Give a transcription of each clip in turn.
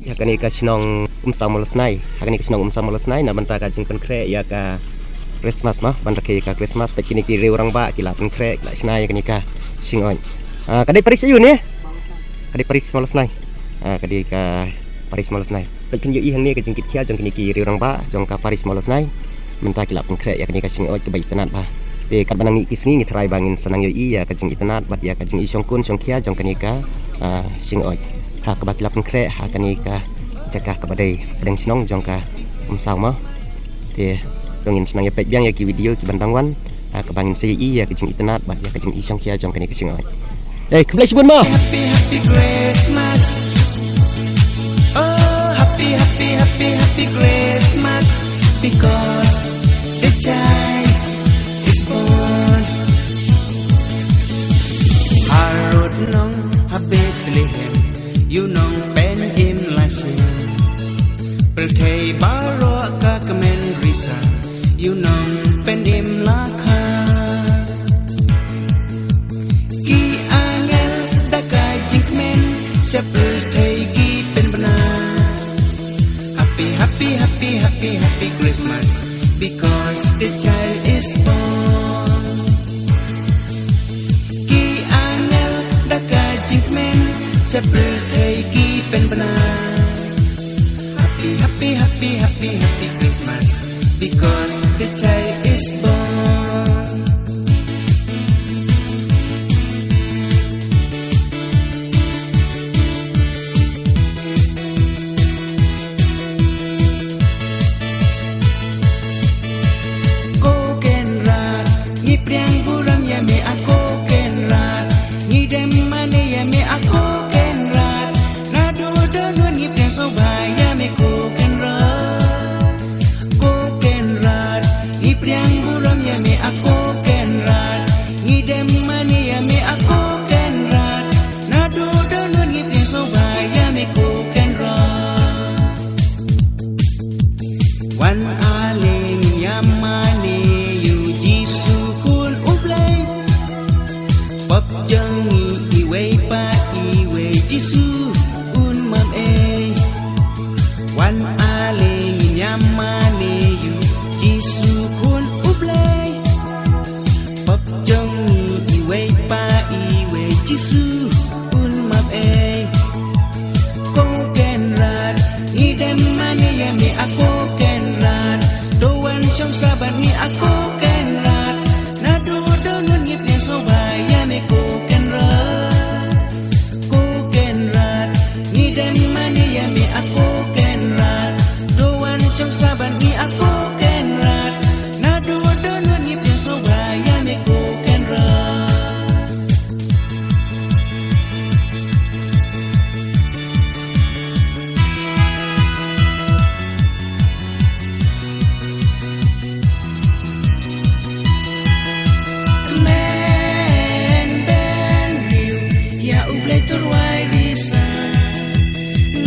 hak ni ka chnong samol snai hak ni ka chnong samol snai na banta ka jing pen kre ya ka Christmas mah ban ke ka Christmas pe kini ki re orang ba ki la pen kre la snai ka ni ka sing oi ka dei paris ayu ni ka dei paris samol snai ka dei ka paris samol snai pe kin yu i hang ni ka jing kit khia jong kini ki re orang ba jong ka paris samol snai banta ki la pen kre ya ka ni ka sing oi ke bai tenat ba pe kat banang i kisngi ngi trai bangin sanang yu i ya ka jing itenat bat ya ka jing i song kun song khia jong ka ni ka sing oi ha ka bakilap kre ha ka ni ka jakah ka badai pedang sinong jong ka saw ma te dongin senang ya pek biang ya ki video ki bantang wan ha ka bangin sei i ya ka jing itenat bat ya ka jing i song khia jong ka ni ka sing oi dei ka blai sibun ma Happy happy Christmas oh happy happy happy happy Christmas because the child is born Harod nong ha Bethlehem you nong pen him lasin Perthei baro ka kamen risa you nong pen him lakha Ki angel daka jingmen sa perthei ki pen bana Happy happy happy happy happy Christmas because the child is born Ki angel daka jingmen sa perthei ki pen bana Happy happy happy happy happy Christmas because the child is born Ko ken rat ni priang buram ya me ako ken rat ni dem mane ya me ako ken rat na do do no ni priang so ba ya me ko ken rat ni priang buram ya me ako ken rat ni dem mane ya me ako ken rat na do do no ni priang so ba ya me ko ken rat wan aling yamane yu jisu kun ublay pop jangi iwe pa iwe jisu un mam e wan aling yamane yu jisu kun ublay pop jangi iwe pa iwe jisu un mam e ko ken rat ni dem mane ya me ako ken rat doan song saban ni ako ken rat na do do nun ngip ne so ba ya me ko ken rat ni dem mane ya me ako ken rat doan song saban ni ako ken rat na do do nun ngip ne so ba ya me ko ken rat Men ben riu ya ublay turway risa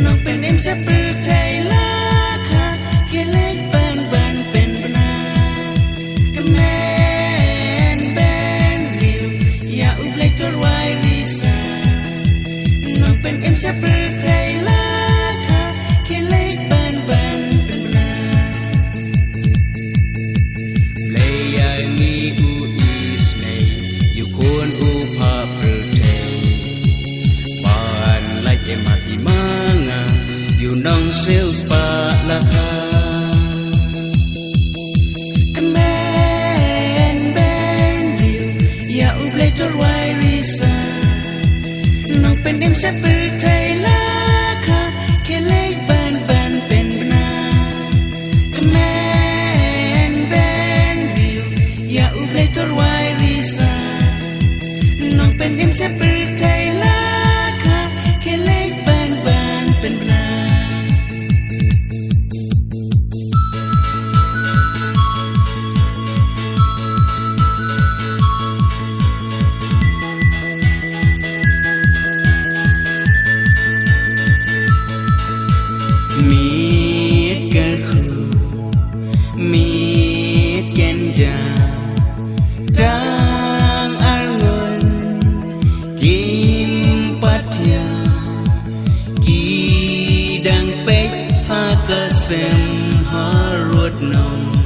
nong pen em sa perthei lakha kelek ban ban pen bana Men ben riu ya ublay turway risa nong pen em sa perthei lakha kelek ban ban pen bana Playa mi u ismay you kun upa perthei ban like emati manga you nong sales pa lakha Men ben riu ya ublay turway risa nong pen em sa perthei lakha kelek ban ban pen bana Men ben riu ya ublay turway risa nong pen em sa perthei lakha kelek ban ban pen bana xem hoa ruột nồng